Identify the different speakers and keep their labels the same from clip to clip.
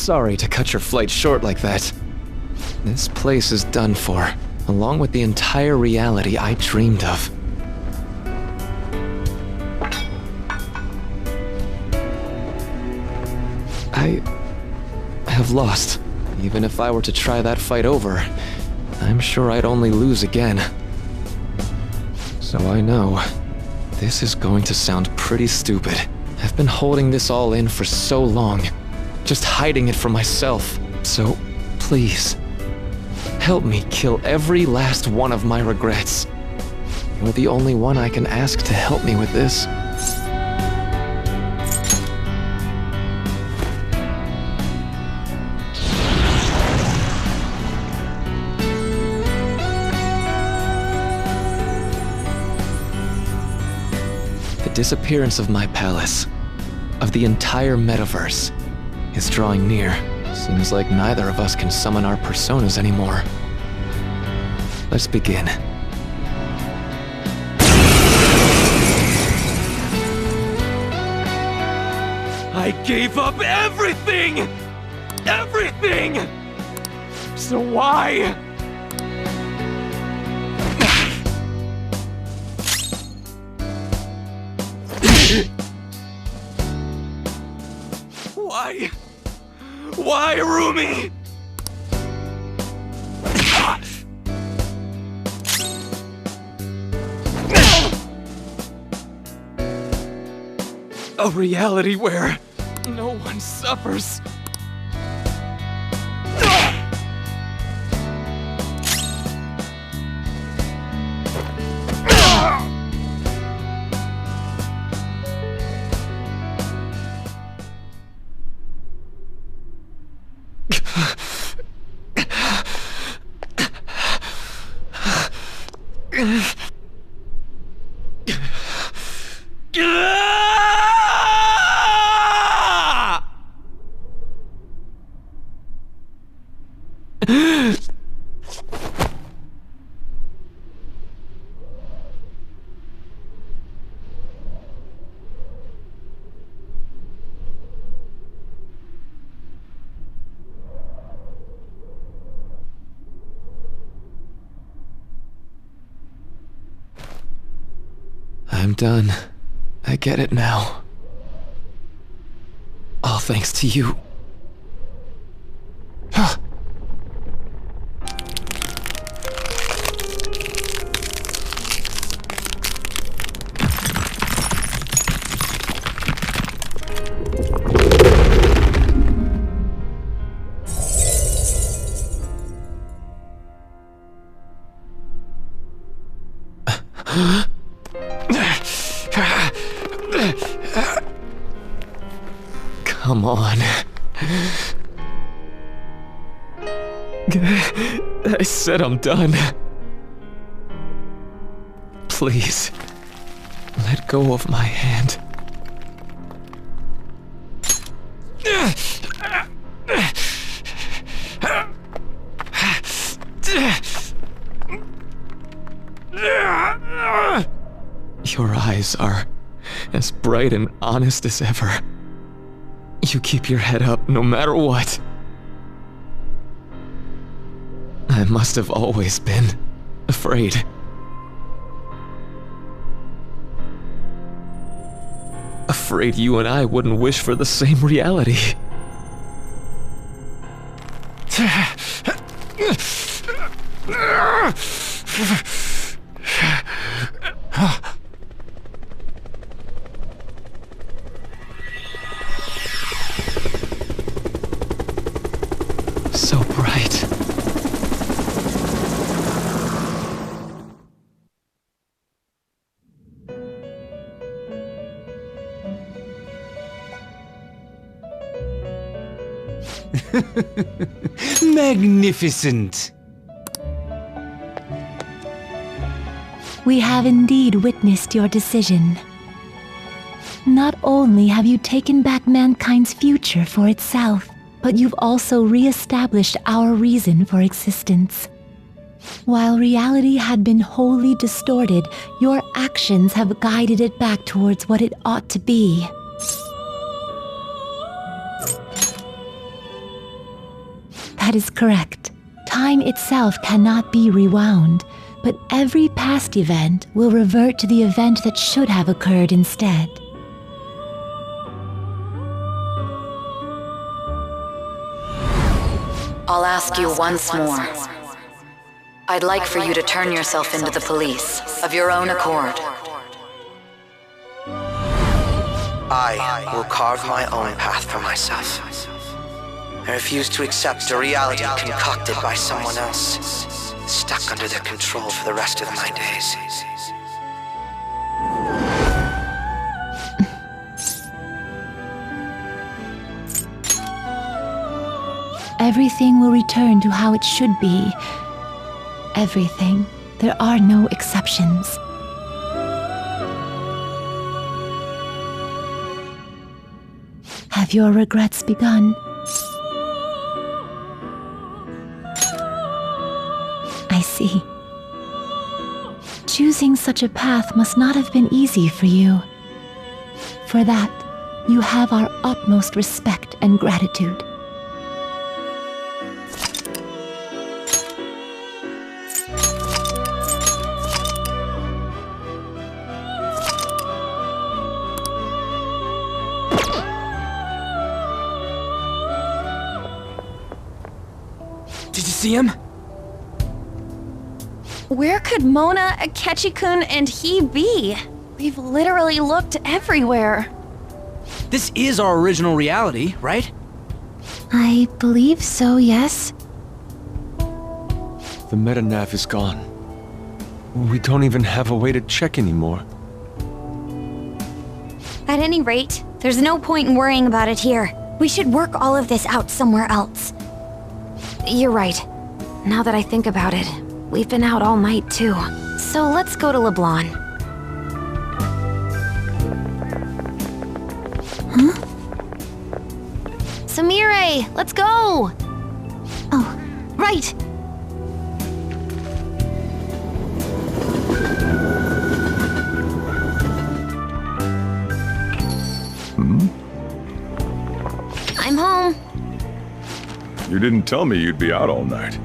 Speaker 1: sorry to cut your flight short like that. This place is done for, along with the entire reality I dreamed of. I have lost. Even if I were to try that fight over, I'm sure I'd only lose again. So I know, this is going to sound pretty stupid. I've been holding this all in for so long, just hiding it from myself. So, please, help me kill every last one of my regrets. You're the only one I can ask to help me with this. The disappearance of my palace, of the entire metaverse, is drawing near. Seems like neither of us can summon our personas anymore. Let's begin. I gave up everything! Everything! So why? Why? Why, Rumi? A reality where no one suffers. I'm done. I get it now. All thanks to you. Come on. I said I'm done. Please, let go of my hand. Your eyes are as bright and honest as ever. You keep your head up no matter what. I must have always been afraid. Afraid you and I wouldn't wish for the same reality. So bright.
Speaker 2: Magnificent!
Speaker 3: We have indeed witnessed your decision. Not only have you taken back mankind's future for itself, but you've also re-established our reason for existence. While reality had been wholly distorted, your actions have guided it back towards what it ought to be. That is correct. Time itself cannot be rewound, but every past event will revert to the event that should have occurred instead.
Speaker 4: I'll ask you once more. I'd like for you to turn yourself into the police, of your own accord.
Speaker 5: I will carve my own path for myself. I refuse to accept a reality concocted by someone else, stuck under their control for the rest of my days.
Speaker 3: Everything will return to how it should be. Everything. There are no exceptions. Have your regrets begun? I see. Choosing such a path must not have been easy for you. For that, you have our utmost respect and gratitude.
Speaker 2: Did you see him?
Speaker 6: Where could Mona, Akechi-kun, and he be? We've literally looked everywhere.
Speaker 2: This is our original reality, right?
Speaker 3: I believe so, yes.
Speaker 1: The metanav is gone. We don't even have a way to check anymore.
Speaker 7: At any rate, there's no point in worrying about it here. We should work all of this out somewhere else. You're right. Now that I think about it, we've been out all night too. So let's go to LeBlanc.
Speaker 3: Huh?
Speaker 7: Samire, let's go! Oh, right! I'm home.
Speaker 8: You didn't tell me you'd be out all night.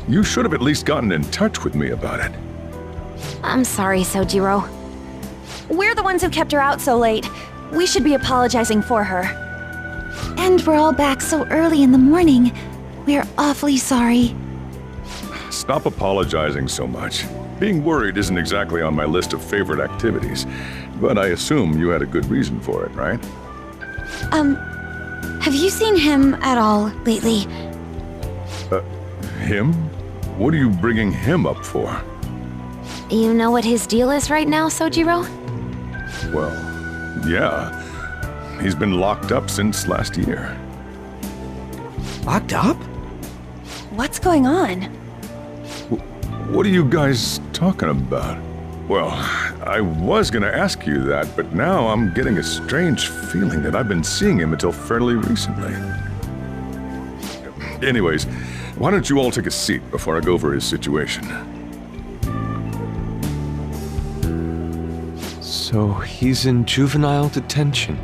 Speaker 8: You should have at least gotten in touch with me about it.
Speaker 7: I'm sorry, Sojiro.
Speaker 6: We're the ones who kept her out so late. We should be apologizing for her.
Speaker 3: And we're all back so early in the morning. We're awfully sorry.
Speaker 8: Stop apologizing so much. Being worried isn't exactly on my list of favorite activities, but I assume you had a good reason for it, right?
Speaker 7: Have you seen him at all lately?
Speaker 8: Him? What are you bringing him up for?
Speaker 7: You know what his deal is right now, Sojiro?
Speaker 8: Well, yeah. He's been locked up since last year.
Speaker 2: Locked up?
Speaker 6: What's going on?
Speaker 8: What are you guys talking about? Well, I was gonna ask you that, but now I'm getting a strange feeling that I've been seeing him until fairly recently. Anyways, why don't you all take a seat before I go over his situation?
Speaker 1: So he's in juvenile detention.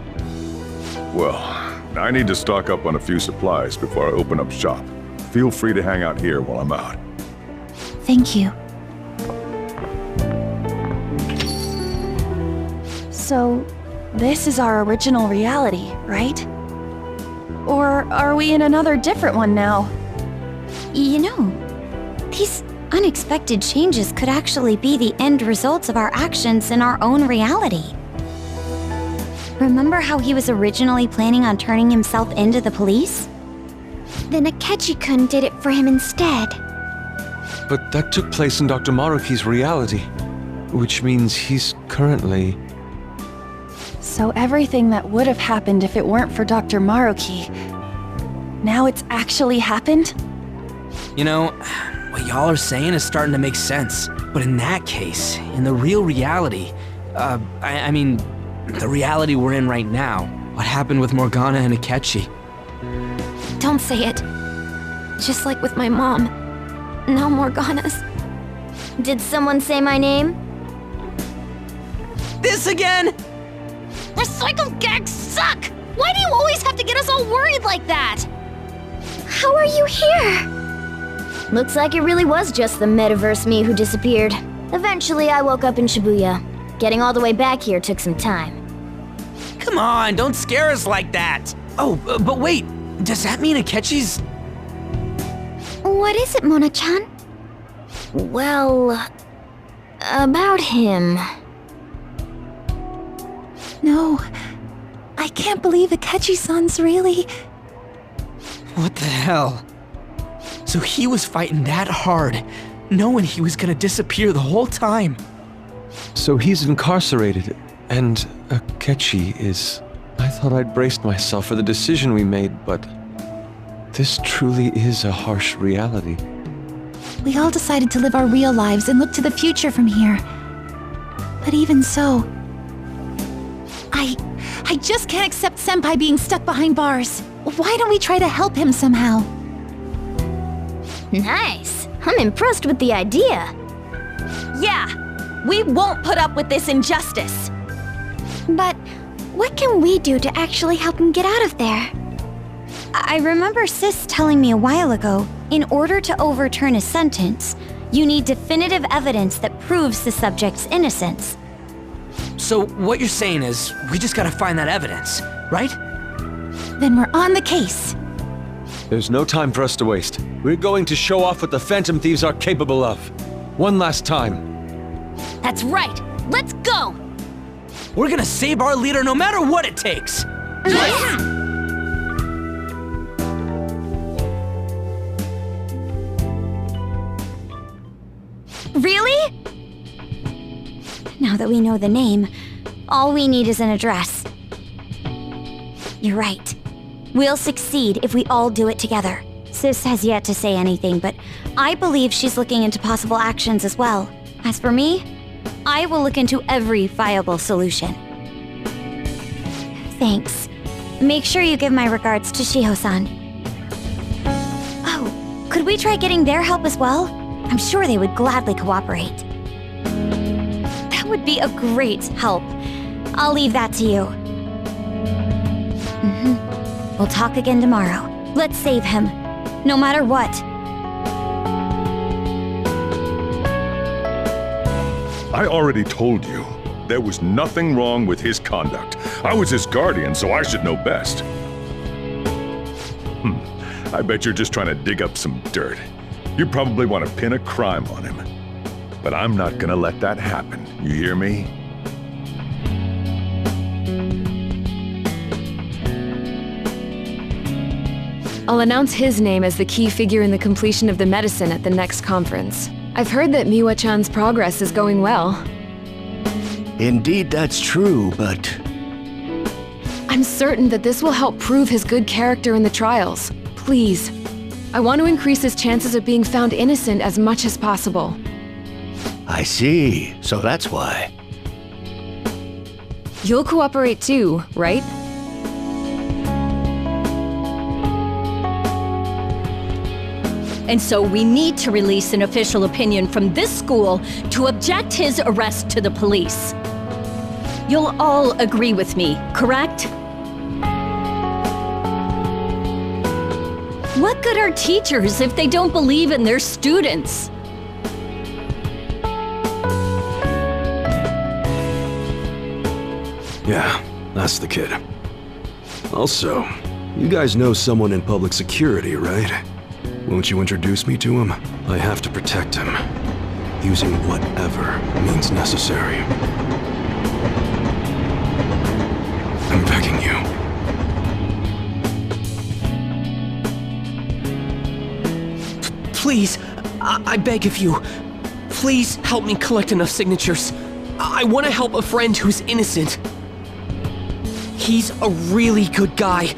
Speaker 8: Well, I need to stock up on a few supplies before I open up shop. Feel free to hang out here while I'm out.
Speaker 3: Thank you.
Speaker 6: So, this is our original reality, right? Or are we in another different one now?
Speaker 7: You know, these unexpected changes could actually be the end results of our actions in our own reality. Remember how he was originally planning on turning himself into the police?
Speaker 3: Then Akechi-kun did it for him instead.
Speaker 1: But that took place in Dr. Maruki's reality, which means he's currently...
Speaker 6: So everything that would have happened if it weren't for Dr. Maruki, now it's actually happened?
Speaker 2: You know, what y'all are saying is starting to make sense. But in that case, in the real reality, I mean, the reality we're in right now, what happened with Morgana and Akechi?
Speaker 7: Don't say it. Just like with my mom. Now Morgana's. Did someone say my name?
Speaker 2: This again?
Speaker 7: Recycled gags suck! Why do you always have to get us all worried like that? How are you here? Looks like it really was just the metaverse me who disappeared. Eventually, I woke up in Shibuya. Getting all the way back here took some time.
Speaker 2: Come on, don't scare us like that. Oh, but wait, does that mean Akechi's...
Speaker 7: What is it, Mona-chan? Well, about him.
Speaker 3: No, I can't believe Akechi-san's really...
Speaker 2: What the hell? So he was fighting that hard, knowing he was gonna disappear the whole time.
Speaker 1: So he's incarcerated, and Akechi is... I thought I'd braced myself for the decision we made, but... this truly is a harsh reality.
Speaker 3: We all decided to live our real lives and look to the future from here. But even so... I just can't accept Senpai being stuck behind bars. Why don't we try to help him somehow?
Speaker 7: Nice. I'm impressed with the idea.
Speaker 6: Yeah, we won't put up with this injustice.
Speaker 7: But what can we do to actually help him get out of there? I remember Sis telling me a while ago, in order to overturn a sentence, you need definitive evidence that proves the subject's innocence.
Speaker 2: So what you're saying is, we just gotta find that evidence, right?
Speaker 3: Then we're on the case.
Speaker 1: There's no time for us to waste. We're going to show off what the Phantom Thieves are capable of. One last time.
Speaker 6: That's right. Let's go!
Speaker 2: We're gonna save our leader no matter what it takes!
Speaker 7: Really? Now that we know the name, all we need is an address. You're right. We'll succeed if we all do it together. Sis has yet to say anything, but I believe she's looking into possible actions as well. As for me, I will look into every viable solution. Thanks. Make sure you give my regards to Shiho-san. Oh, could we try getting their help as well? I'm sure they would gladly cooperate. That would be a great help. I'll leave that to you. We'll talk again tomorrow. Let's save him, no matter what.
Speaker 8: I already told you, there was nothing wrong with his conduct. I was his guardian, so I should know best. I bet you're just trying to dig up some dirt. You probably want to pin a crime on him. But I'm not gonna let that happen, you hear me?
Speaker 9: I'll announce his name as the key figure in the completion of the medicine at the next conference. I've heard that Miwa-chan's progress is going well.
Speaker 10: Indeed, that's true, but...
Speaker 9: I'm certain that this will help prove his good character in the trials. Please. I want to increase his chances of being found innocent as much as possible.
Speaker 10: I see. So that's why.
Speaker 9: You'll cooperate too, right?
Speaker 11: And so we need to release an official opinion from this school to object his arrest to the police. You'll all agree with me, correct? What good are teachers if they don't believe in their students?
Speaker 12: Yeah, that's the kid. Also, you guys know someone in public security, right? Won't you introduce me to him? I have to protect him, using whatever means necessary. I'm begging you.
Speaker 13: Please, I beg of you, please help me collect enough signatures. I want to help a friend who's innocent. He's a really good guy.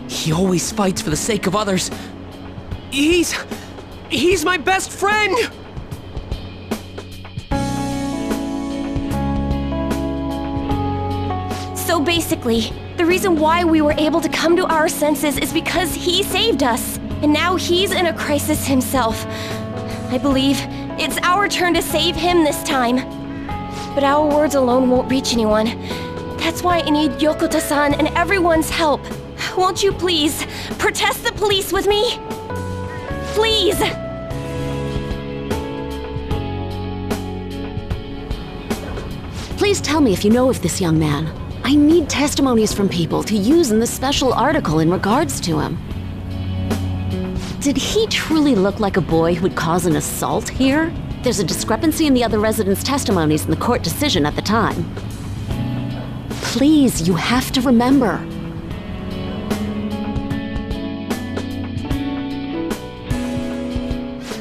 Speaker 13: He always fights for the sake of others. He's my best friend!
Speaker 6: So basically, the reason why we were able to come to our senses is because he saved us. And now he's in a crisis himself. I believe it's our turn to save him this time. But our words alone won't reach anyone. That's why I need Yokota-san and everyone's help. Won't you please protest the police with me? Please!
Speaker 14: Please tell me if you know of this young man. I need testimonies from people to use in the special article in regards to him. Did he truly look like a boy who would cause an assault here? There's a discrepancy in the other residents' testimonies in the court decision at the time. Please, you have to remember.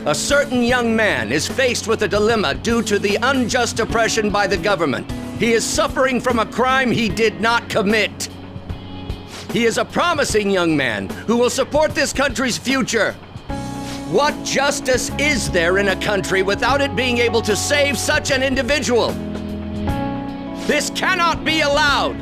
Speaker 10: A certain young man is faced with a dilemma due to the unjust oppression by the government. He is suffering from a crime he did not commit. He is a promising young man who will support this country's future. What justice is there in a country without it being able to save such an individual? This cannot be allowed!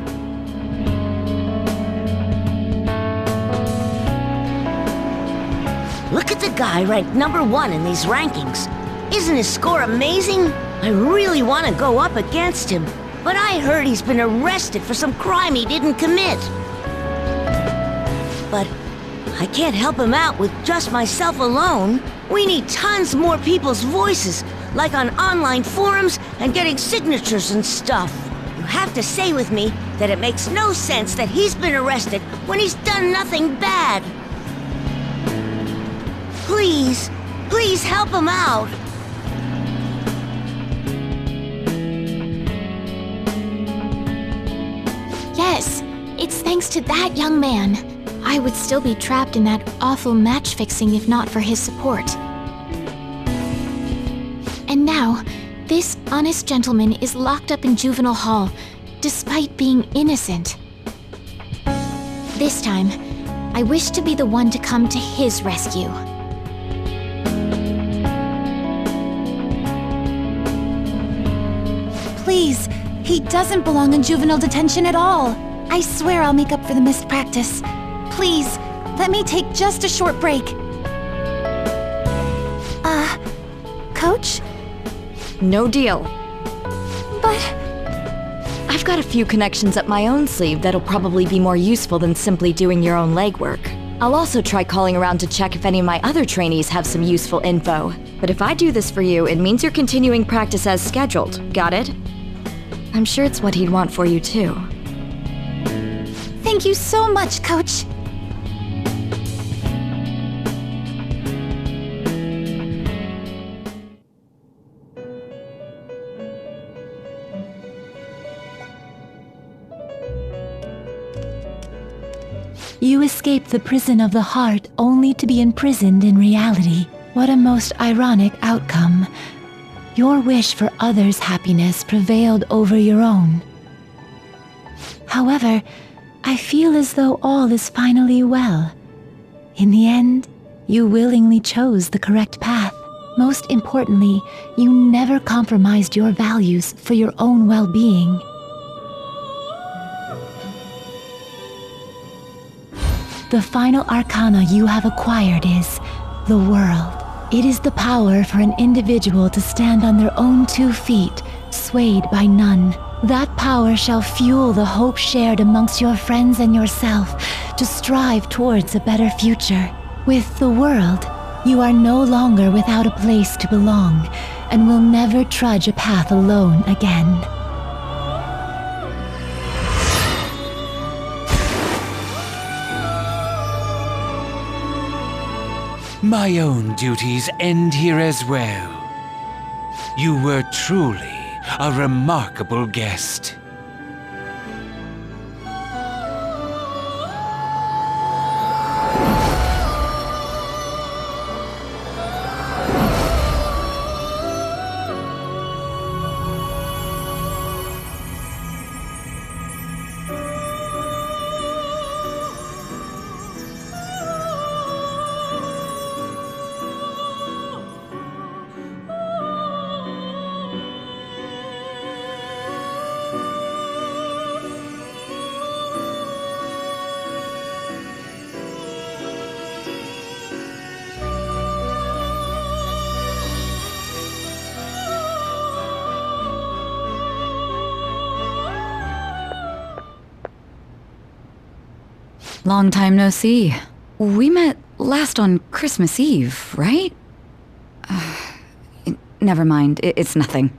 Speaker 15: Look at the guy ranked #1 in these rankings. Isn't his score amazing? I really want to go up against him, but I heard he's been arrested for some crime he didn't commit. But I can't help him out with just myself alone. We need tons more people's voices, like on online forums and getting signatures and stuff. You have to say with me that it makes no sense that he's been arrested when he's done nothing bad. Please, please help him out.
Speaker 16: Yes, it's thanks to that young man. I would still be trapped in that awful match fixing if not for his support. And now, this honest gentleman is locked up in juvenile hall, despite being innocent. This time, I wish to be the one to come to his rescue.
Speaker 3: Please, he doesn't belong in juvenile detention at all. I swear I'll make up for the missed practice. Please, let me take just a short break. Coach?
Speaker 17: No deal.
Speaker 3: But...
Speaker 17: I've got a few connections up my own sleeve that'll probably be more useful than simply doing your own legwork. I'll also try calling around to check if any of my other trainees have some useful info. But if I do this for you, it means you're continuing practice as scheduled. Got it? I'm sure it's what he'd want for you too.
Speaker 3: Thank you so much, Coach. You escape the prison of the heart only to be imprisoned in reality. What a most ironic outcome. Your wish for others' happiness prevailed over your own. However, I feel as though all is finally well. In the end, you willingly chose the correct path. Most importantly, you never compromised your values for your own well-being. The final arcana you have acquired is the world. It is the power for an individual to stand on their own 2 feet, swayed by none. That power shall fuel the hope shared amongst your friends and yourself to strive towards a better future. With the world, you are no longer without a place to belong, and will never trudge a path alone again.
Speaker 18: My own duties end here as well. You were truly a remarkable guest.
Speaker 17: Long time no see. We met last on Christmas Eve, right? Never mind, it's nothing.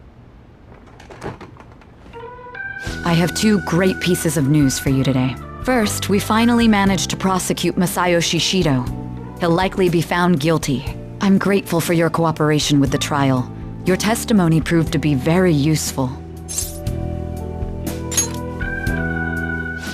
Speaker 17: I have two great pieces of news for you today. First, we finally managed to prosecute Masayo Shishido. He'll likely be found guilty. I'm grateful for your cooperation with the trial. Your testimony proved to be very useful.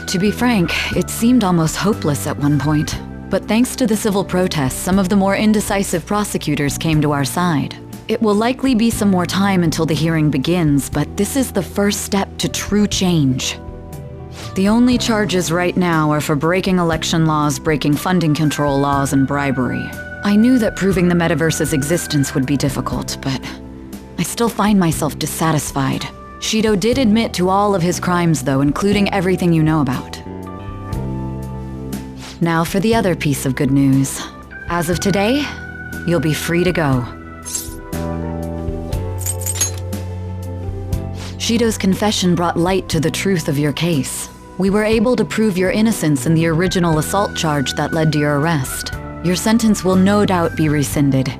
Speaker 17: To be frank, it seemed almost hopeless at one point. But thanks to the civil protests, some of the more indecisive prosecutors came to our side. It will likely be some more time until the hearing begins, but this is the first step to true change. The only charges right now are for breaking election laws, breaking funding control laws, and bribery. I knew that proving the metaverse's existence would be difficult, but I still find myself dissatisfied. Shido did admit to all of his crimes, though, including everything you know about. Now for the other piece of good news. As of today, you'll be free to go. Shido's confession brought light to the truth of your case. We were able to prove your innocence in the original assault charge that led to your arrest. Your sentence will no doubt be rescinded.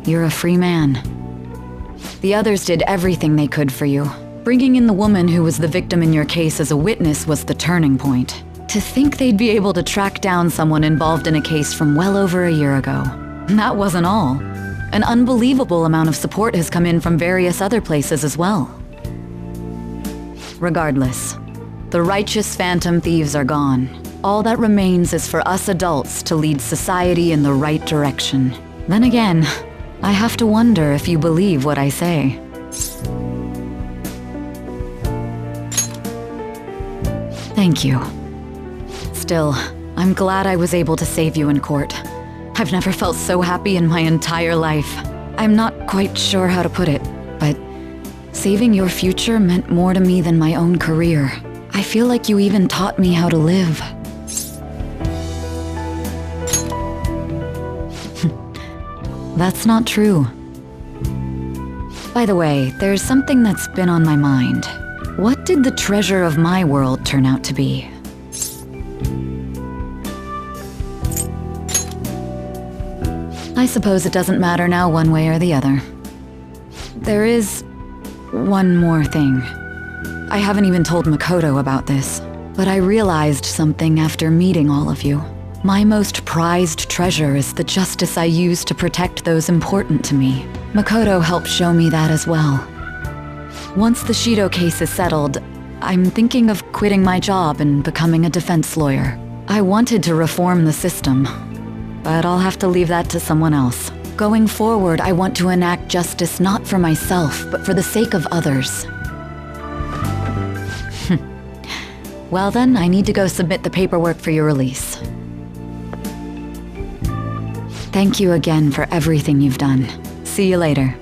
Speaker 17: You're a free man. The others did everything they could for you. Bringing in the woman who was the victim in your case as a witness was the turning point. To think they'd be able to track down someone involved in a case from well over a year ago. That wasn't all. An unbelievable amount of support has come in from various other places as well. Regardless, the righteous phantom thieves are gone. All that remains is for us adults to lead society in the right direction. Then again, I have to wonder if you believe what I say. Thank you. Still, I'm glad I was able to save you in court. I've never felt so happy in my entire life. I'm not quite sure how to put it, but saving your future meant more to me than my own career. I feel like you even taught me how to live. That's not true. By the way, there's something that's been on my mind. What did the treasure of my world turn out to be? I suppose it doesn't matter now one way or the other. There is one more thing. I haven't even told Makoto about this, but I realized something after meeting all of you. My most prized treasure is the justice I use to protect those important to me. Makoto helped show me that as well. Once the Shido case is settled, I'm thinking of quitting my job and becoming a defense lawyer. I wanted to reform the system, but I'll have to leave that to someone else. Going forward, I want to enact justice not for myself, but for the sake of others. Well then, I need to go submit the paperwork for your release. Thank you again for everything you've done. See you later.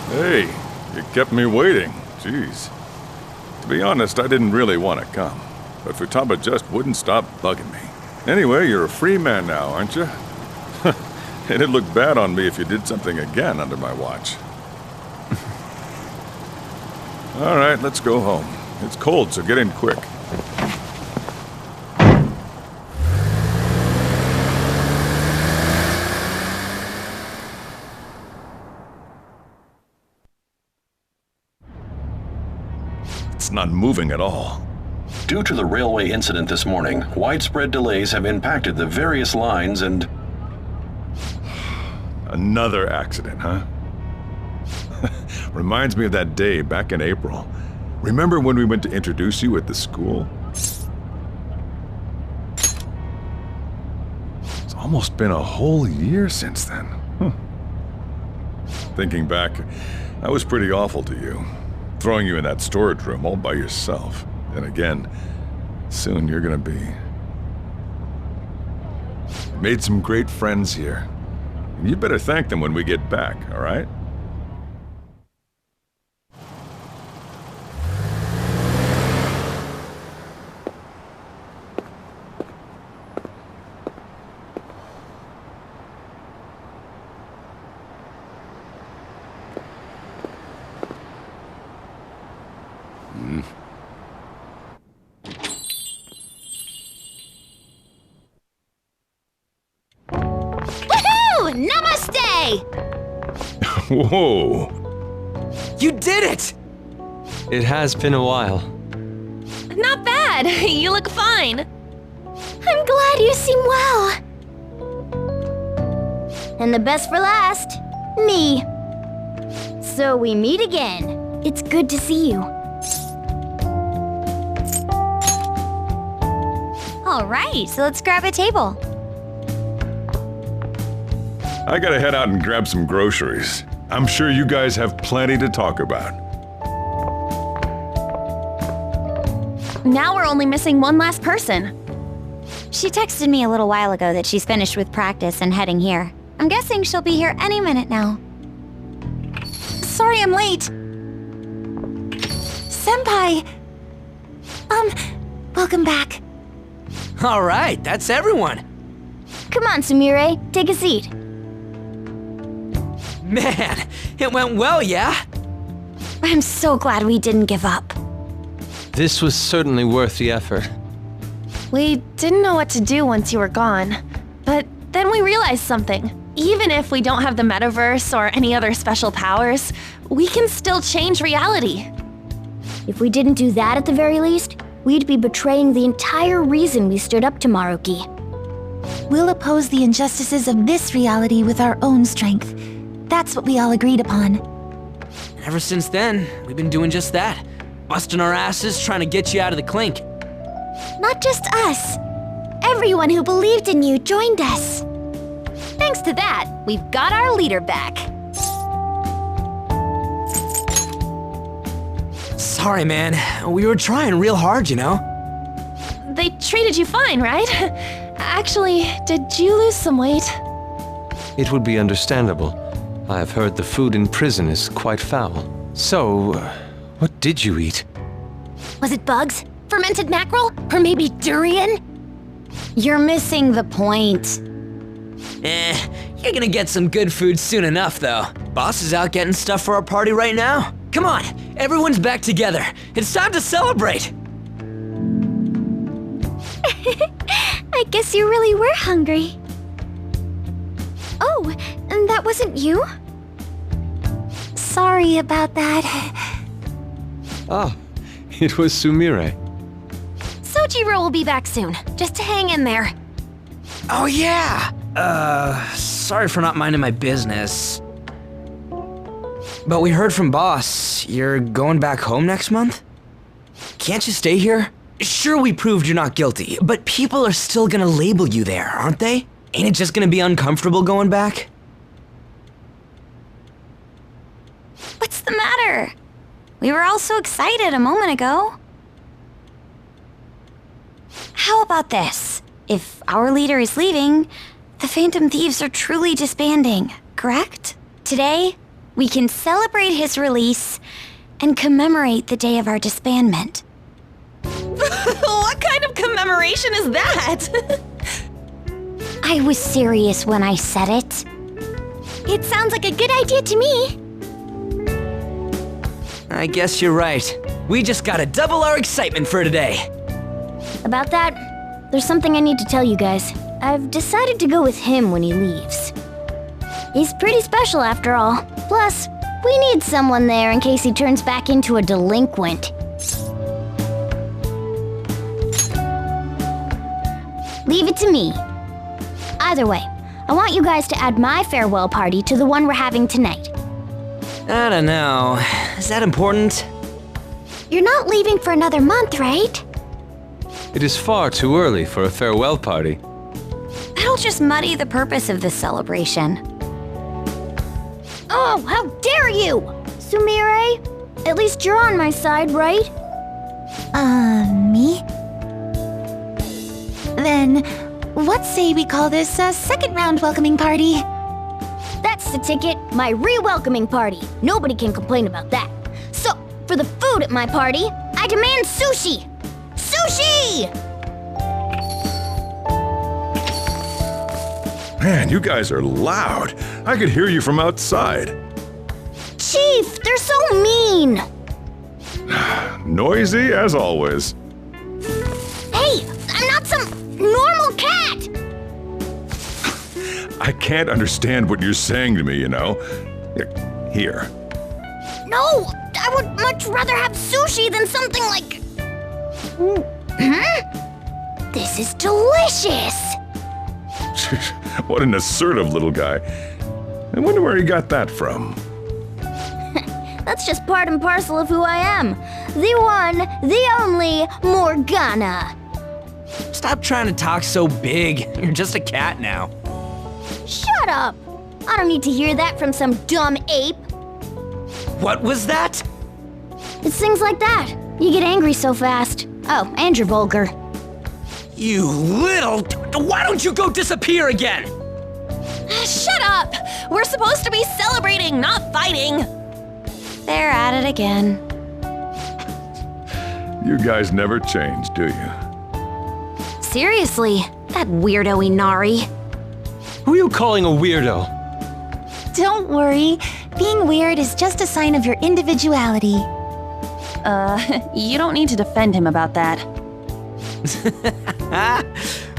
Speaker 8: Hey, you kept me waiting. Jeez. To be honest, I didn't really want to come, but Futaba just wouldn't stop bugging me. Anyway, you're a free man now, aren't you? It'd look bad on me if you did something again under my watch. All right, let's go home. It's cold, so get in quick. It's not moving at all.
Speaker 19: Due to the railway incident this morning, widespread delays have impacted the various lines and...
Speaker 8: Another accident, huh? Reminds me of that day back in April. Remember when we went to introduce you at the school? It's almost been a whole year since then. Thinking back, I was pretty awful to you. Throwing you in that storage room all by yourself. And again, soon you're gonna be... Made some great friends here. You better thank them when we get back, all right?
Speaker 6: Namaste!
Speaker 8: Whoa.
Speaker 2: You did it!
Speaker 1: It has been a while.
Speaker 6: Not bad. You look fine. I'm glad you seem well.
Speaker 7: And the best for last, me. So we meet again. It's good to see you.
Speaker 17: All right, so let's grab a table.
Speaker 8: I gotta head out and grab some groceries. I'm sure you guys have plenty to talk about.
Speaker 6: Now we're only missing one last person.
Speaker 17: She texted me a little while ago that she's finished with practice and heading here. I'm guessing she'll be here any minute now.
Speaker 3: Sorry I'm late. Senpai! Welcome back.
Speaker 2: All right, that's everyone.
Speaker 7: Come on, Sumire, take a seat.
Speaker 2: Man, it went well, yeah?
Speaker 7: I'm so glad we didn't give up.
Speaker 1: This was certainly worth the effort.
Speaker 6: We didn't know what to do once you were gone. But then we realized something. Even if we don't have the metaverse or any other special powers, we can still change reality.
Speaker 7: If we didn't do that at the very least, we'd be betraying the entire reason we stood up to Maruki.
Speaker 3: We'll oppose the injustices of this reality with our own strength. That's what we all agreed upon.
Speaker 2: Ever since then, we've been doing just that. Busting our asses trying to get you out of the clink.
Speaker 6: Not just us. Everyone who believed in you joined us. Thanks to that, we've got our leader back.
Speaker 2: Sorry, man. We were trying real hard, you know?
Speaker 6: They treated you fine, right? Actually, did you lose some weight?
Speaker 1: It would be understandable. I have heard the food in prison is quite foul. So, what did you eat?
Speaker 6: Was it bugs? Fermented mackerel? Or maybe durian?
Speaker 7: You're missing the point.
Speaker 2: You're gonna get some good food soon enough, though. Boss is out getting stuff for our party right now. Come on, everyone's back together. It's time to celebrate.
Speaker 6: I guess you really were hungry. Oh, and that wasn't you? Sorry about that.
Speaker 1: Ah, it was Sumire.
Speaker 6: Sojiro will be back soon, just to hang in there.
Speaker 2: Oh yeah! Sorry for not minding my business. But we heard from Boss, you're going back home next month? Can't you stay here? Sure, we proved you're not guilty, but people are still gonna label you there, aren't they? Ain't it just gonna be uncomfortable going back?
Speaker 17: What's the matter? We were all so excited a moment ago. How about this? If our leader is leaving, the Phantom Thieves are truly disbanding, correct? Today, we can celebrate his release and commemorate the day of our disbandment.
Speaker 6: What kind of commemoration is that?
Speaker 7: I was serious when I said it.
Speaker 6: It sounds like a good idea to me.
Speaker 2: I guess you're right. We just gotta double our excitement for today.
Speaker 7: About that, there's something I need to tell you guys. I've decided to go with him when he leaves. He's pretty special after all. Plus, we need someone there in case he turns back into a delinquent. Leave it to me. Either way, I want you guys to add my farewell party to the one we're having tonight.
Speaker 2: I don't know. Is that important?
Speaker 6: You're not leaving for another month, right?
Speaker 1: It is far too early for a farewell party.
Speaker 17: That'll just muddy the purpose of this celebration.
Speaker 7: Oh, how dare you! Sumire, at least you're on my side, right?
Speaker 3: Me? Then, what say we call this a second round welcoming party?
Speaker 7: That's the ticket, my re-welcoming party. Nobody can complain about that. So, for the food at my party, I demand sushi! Sushi!
Speaker 8: Man, you guys are loud. I could hear you from outside.
Speaker 7: Chief, they're so mean!
Speaker 8: Noisy as always.
Speaker 7: Hey, I'm not some normal cat!
Speaker 8: I I can't understand what you're saying to me, you know? Here.
Speaker 15: No! I would much rather have sushi than something like... This is delicious!
Speaker 8: What an assertive little guy. I wonder where he got that from.
Speaker 15: That's just part and parcel of who I am. The one, the only, Morgana.
Speaker 2: Stop trying to talk so big. You're just a cat now.
Speaker 15: Shut up! I don't need to hear that from some dumb ape.
Speaker 2: What was that?
Speaker 15: It's things like that. You get angry so fast. Oh, and you're vulgar.
Speaker 2: You little... Why don't you go disappear again?
Speaker 6: Shut up! We're supposed to be celebrating, not fighting.
Speaker 15: They're at it again.
Speaker 8: You guys never change, do you?
Speaker 15: Seriously, that weirdo Inari.
Speaker 13: Who are you calling a weirdo?
Speaker 3: Don't worry. Being weird is just a sign of your individuality.
Speaker 6: You don't need to defend him about that.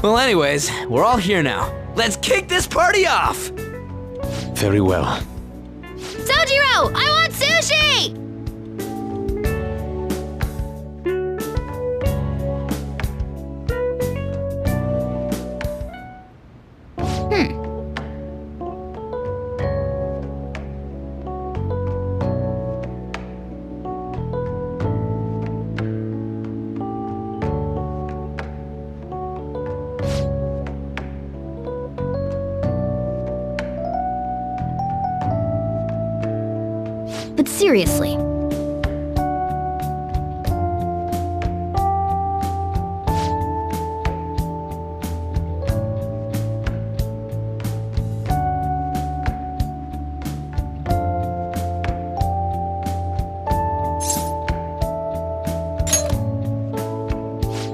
Speaker 2: Well, anyways, we're all here now. Let's kick this party off!
Speaker 13: Very well.
Speaker 6: Sojiro, I want sushi!
Speaker 15: But seriously.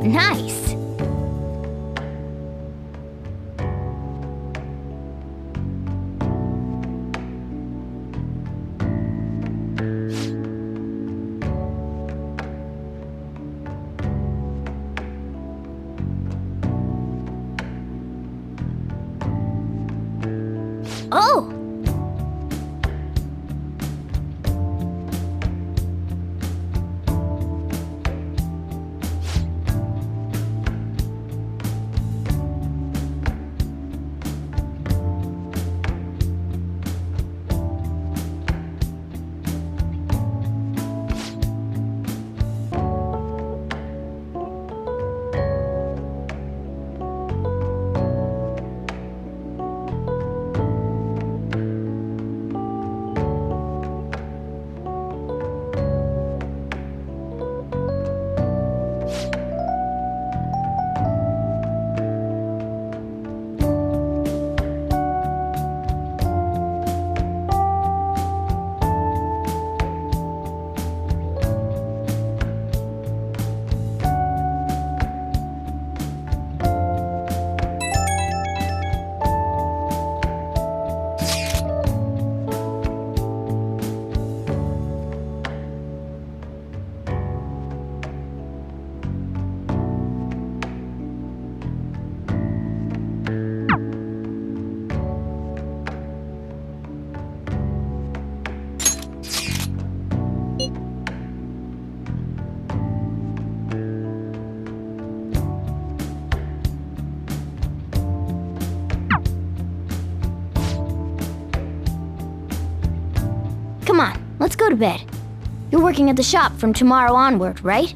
Speaker 15: Nice. Oh! Come on, let's go to bed. You're working at the shop from tomorrow onward, right?